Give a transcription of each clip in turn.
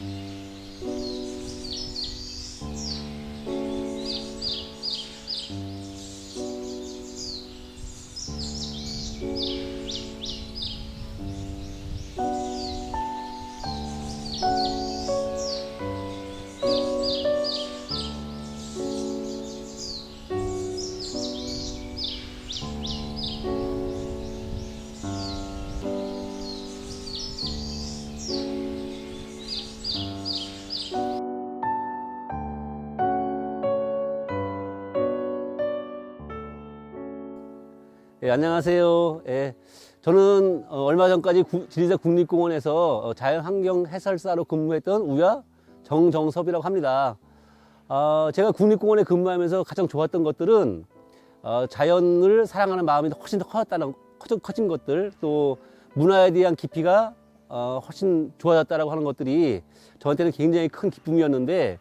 예, 안녕하세요. 예, 저는 얼마 전까지 지리산 국립공원에서 자연환경 해설사로 근무했던 우야 정정섭이라고 합니다. 제가 국립공원에 근무하면서 가장 좋았던 것들은 자연을 사랑하는 마음이 훨씬 더 커진 것들, 또 문화에 대한 깊이가 훨씬 좋아졌다고 하는 것들이 저한테는 굉장히 큰 기쁨이었는데,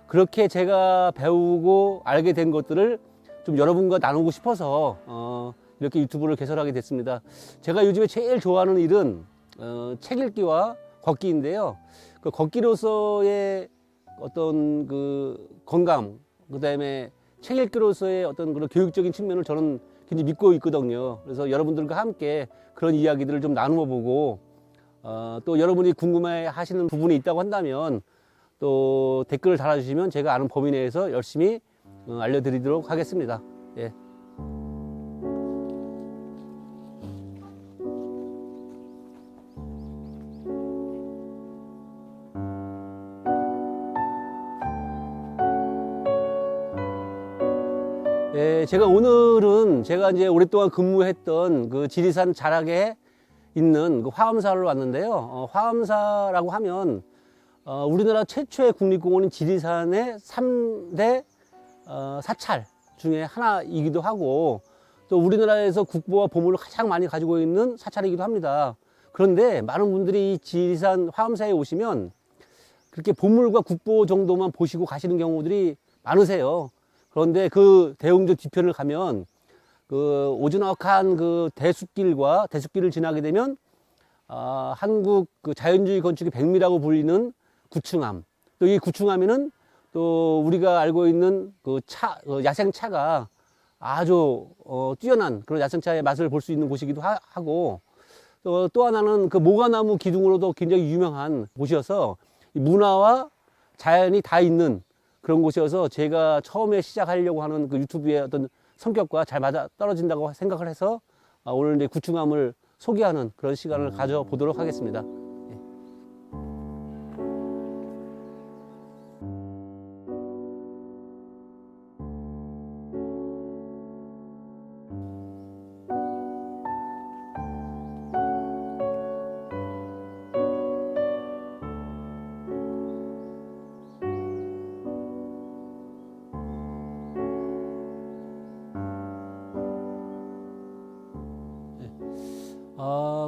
그렇게 제가 배우고 알게 된 것들을 좀 여러분과 나누고 싶어서 이렇게 유튜브를 개설하게 됐습니다. 제가 요즘에 제일 좋아하는 일은 책 읽기와 걷기인데요. 그 걷기로서의 어떤 그 건강, 그 다음에 책 읽기로서의 어떤 그런 교육적인 측면을 저는 굉장히 믿고 있거든요. 그래서 여러분들과 함께 그런 이야기들을 좀 나누어 보고, 또 여러분이 궁금해 하시는 부분이 있다고 한다면 또 댓글을 달아주시면 제가 아는 범위 내에서 열심히 알려드리도록 하겠습니다. 예. 예, 제가 오늘은 제가 이제 오랫동안 근무했던 그 지리산 자락에 있는 그 화엄사를 왔는데요. 화엄사라고 하면 우리나라 최초의 국립공원인 지리산의 3대 사찰 중에 하나이기도 하고, 또 우리나라에서 국보와 보물을 가장 많이 가지고 있는 사찰이기도 합니다. 그런데 많은 분들이 이 지리산 화엄사에 오시면 그렇게 보물과 국보 정도만 보시고 가시는 경우들이 많으세요. 그런데 그 대웅전 뒤편을 가면 그 오즈넉한 그 대숲길을 지나게 되면 한국 그 자연주의 건축의 백미라고 불리는 구층암, 또 이 구층암에는 또 우리가 알고 있는 그 야생차가 아주 뛰어난 그런 야생차의 맛을 볼 수 있는 곳이기도 하고, 또 하나는 그 모가나무 기둥으로도 굉장히 유명한 곳이어서 문화와 자연이 다 있는 그런 곳이어서 제가 처음에 시작하려고 하는 그 유튜브의 어떤 성격과 잘 맞아 떨어진다고 생각을 해서 오늘 이제 구충암을 소개하는 그런 시간을 가져보도록 하겠습니다.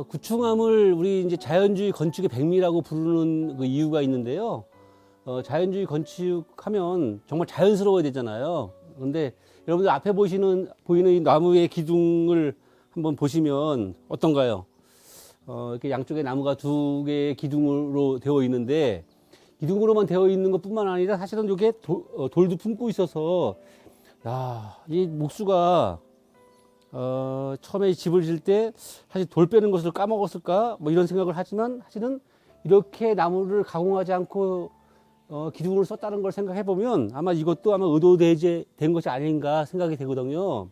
구충암을 우리 이제 자연주의 건축의 백미라고 부르는 그 이유가 있는데요. 자연주의 건축하면 정말 자연스러워야 되잖아요. 그런데 여러분들 앞에 보이는 이 나무의 기둥을 한번 보시면 어떤가요? 이렇게 양쪽에 나무가 두 개의 기둥으로 되어 있는데, 기둥으로만 되어 있는 것뿐만 아니라 사실은 이게 돌도 품고 있어서, 야, 이 목수가 처음에 집을 질 때 사실 돌 빼는 것을 까먹었을까 뭐 이런 생각을 하지만, 사실은 이렇게 나무를 가공하지 않고 기둥을 썼다는 걸 생각해 보면 아마 이것도 아마 의도된 것이 아닌가 생각이 되거든요.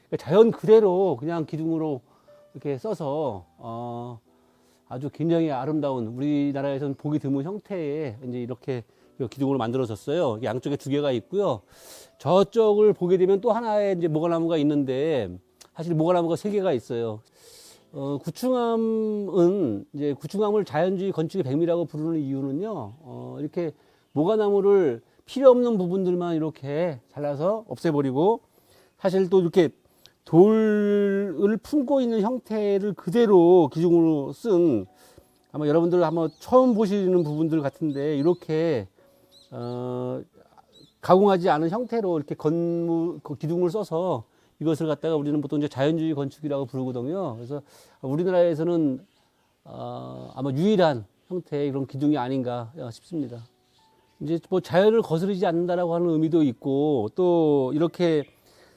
그러니까 자연 그대로 그냥 기둥으로 이렇게 써서 아주 굉장히 아름다운, 우리나라에서는 보기 드문 형태의 이제 이렇게 기둥으로 만들어졌어요. 양쪽에 두 개가 있고요. 저쪽을 보게 되면 또 하나의 이제 모가나무가 있는데, 사실 모가나무가 세 개가 있어요. 구충암은 이제 구충암을 자연주의 건축의 백미라고 부르는 이유는요, 이렇게 모가나무를 필요 없는 부분들만 이렇게 잘라서 없애버리고, 사실 또 이렇게 돌을 품고 있는 형태를 그대로 기둥으로 쓴, 아마 여러분들 한번 처음 보시는 부분들 같은데, 이렇게 가공하지 않은 형태로 이렇게 기둥을 써서 이것을 갖다가 우리는 보통 이제 자연주의 건축이라고 부르거든요. 그래서 우리나라에서는 아마 유일한 형태의 그런 기둥이 아닌가 싶습니다. 이제 뭐 자연을 거스르지 않는다라고 하는 의미도 있고, 또 이렇게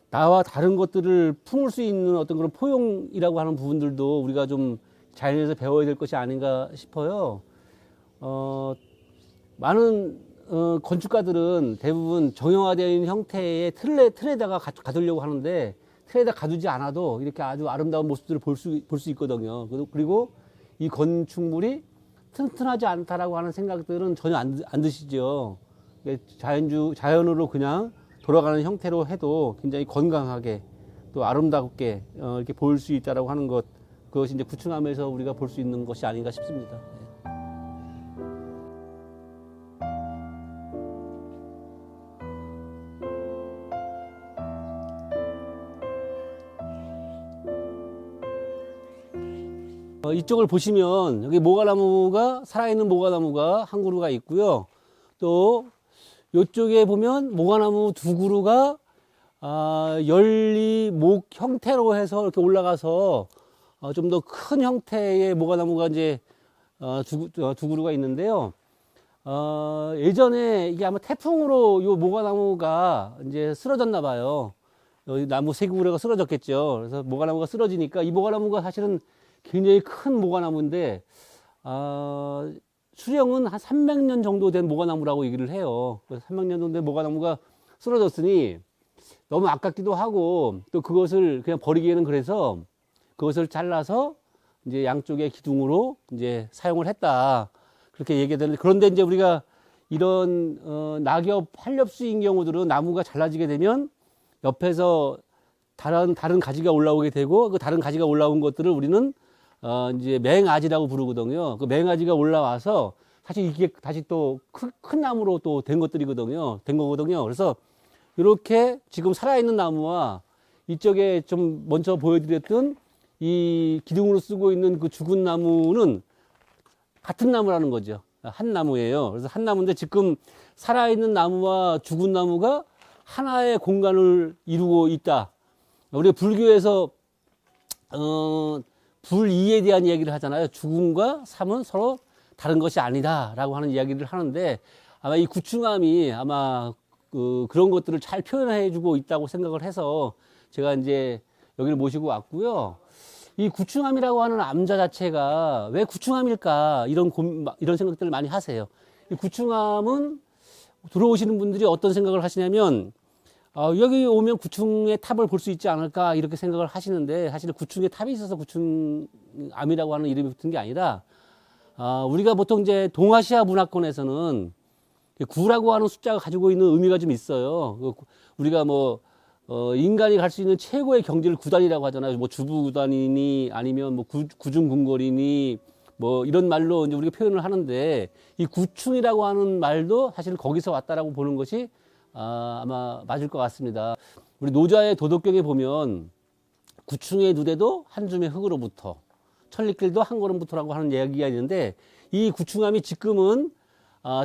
나와 다른 것들을 품을 수 있는 어떤 그런 포용이라고 하는 부분들도 우리가 좀 자연에서 배워야 될 것이 아닌가 싶어요. 많은 건축가들은 대부분 정형화되어 있는 형태의 틀에다가 가두려고 하는데, 틀에다 가두지 않아도 이렇게 아주 아름다운 모습들을 볼 수 있거든요. 그리고 이 건축물이 튼튼하지 않다라고 하는 생각들은 전혀 안 드시죠. 자연으로 그냥 돌아가는 형태로 해도 굉장히 건강하게 또 아름답게 이렇게 보일 수 있다라고 하는 것, 그것이 이제 구층암에서 우리가 볼 수 있는 것이 아닌가 싶습니다. 이쪽을 보시면 여기 살아있는 모과나무가 한 그루가 있고요. 또 이쪽에 보면 모과나무 두 그루가 열리목 형태로 해서 이렇게 올라가서 좀 더 큰 형태의 모과나무가 이제 두 그루가 있는데요. 예전에 이게 아마 태풍으로 이 모과나무가 이제 쓰러졌나 봐요. 여기 나무 세 그루가 쓰러졌겠죠. 그래서 모과나무가 쓰러지니까 이 모과나무가 사실은 굉장히 큰 모과나무인데, 수령은 한 300년 정도 된 모과나무라고 얘기를 해요. 그래서 300년 정도 된 모과나무가 쓰러졌으니 너무 아깝기도 하고, 또 그것을 그냥 버리기에는 그래서 그것을 잘라서 이제 양쪽의 기둥으로 이제 사용을 했다. 그렇게 얘기가 되는데, 그런데 이제 우리가 이런 낙엽, 한렵수인 경우들은 나무가 잘라지게 되면 옆에서 다른 가지가 올라오게 되고, 그 다른 가지가 올라온 것들을 우리는 이제 맹아지라고 부르거든요. 그 맹아지가 올라와서 사실 이게 다시 또 큰 나무로 또 된 거거든요. 그래서 이렇게 지금 살아있는 나무와 이쪽에 좀 먼저 보여드렸던 이 기둥으로 쓰고 있는 그 죽은 나무는 같은 나무라는 거죠. 한 나무예요. 그래서 한 나무인데 지금 살아있는 나무와 죽은 나무가 하나의 공간을 이루고 있다. 우리가 불교에서 불이에 대한 이야기를 하잖아요. 죽음과 삶은 서로 다른 것이 아니다라고 하는 이야기를 하는데, 아마 이 구충암이 아마 그런 것들을 잘 표현해주고 있다고 생각을 해서 제가 이제 여기를 모시고 왔고요. 이 구충암이라고 하는 암자 자체가 왜 구충암일까, 이런 생각들을 많이 하세요. 이 구충암은 들어오시는 분들이 어떤 생각을 하시냐면, 여기 오면 구충의 탑을 볼 수 있지 않을까 이렇게 생각을 하시는데, 사실 구충의 탑이 있어서 구충암이라고 하는 이름이 붙은 게 아니라, 우리가 보통 이제 동아시아 문화권에서는 구라고 하는 숫자가 가지고 있는 의미가 좀 있어요. 우리가 인간이 갈 수 있는 최고의 경지를 구단이라고 하잖아요. 뭐 주부구단이니 아니면 뭐 구중궁궐이니 뭐 이런 말로 이제 우리가 표현을 하는데, 이 구충이라고 하는 말도 사실 거기서 왔다라고 보는 것이 아마 맞을 것 같습니다. 우리 노자의 도덕경에 보면 구충의 누대도 한 줌의 흙으로부터, 천리길도 한 걸음부터라고 하는 이야기가 있는데, 이 구충암이 지금은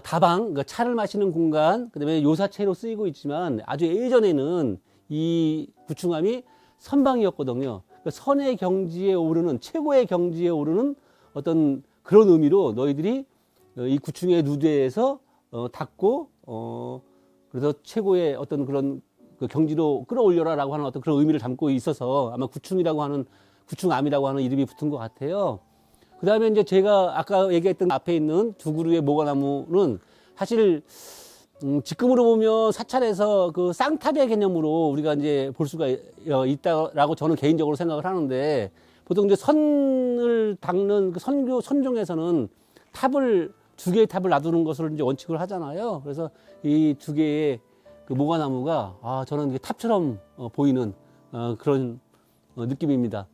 다방, 그러니까 차를 마시는 공간, 그다음에 요사체로 쓰이고 있지만, 아주 예전에는 이 구충암이 선방이었거든요. 그러니까 선의 경지에 오르는, 최고의 경지에 오르는 어떤 그런 의미로 너희들이 이 구충의 누대에서 닦고 그래서 최고의 어떤 그런 그 경지로 끌어올려라라고 하는 어떤 그런 의미를 담고 있어서 아마 구충암이라고 하는 이름이 붙은 것 같아요. 그 다음에 이제 제가 아까 얘기했던 앞에 있는 두 그루의 모과나무는 사실 지금으로 보면 사찰에서 그 쌍탑의 개념으로 우리가 이제 볼 수가 있다라고 저는 개인적으로 생각을 하는데, 보통 이제 선을 닦는 그 선종에서는 두 개의 탑을 놔두는 것을 이제 원칙으로 하잖아요. 그래서 이 두 개의 그 모과나무가 저는 탑처럼 보이는 그런 느낌입니다.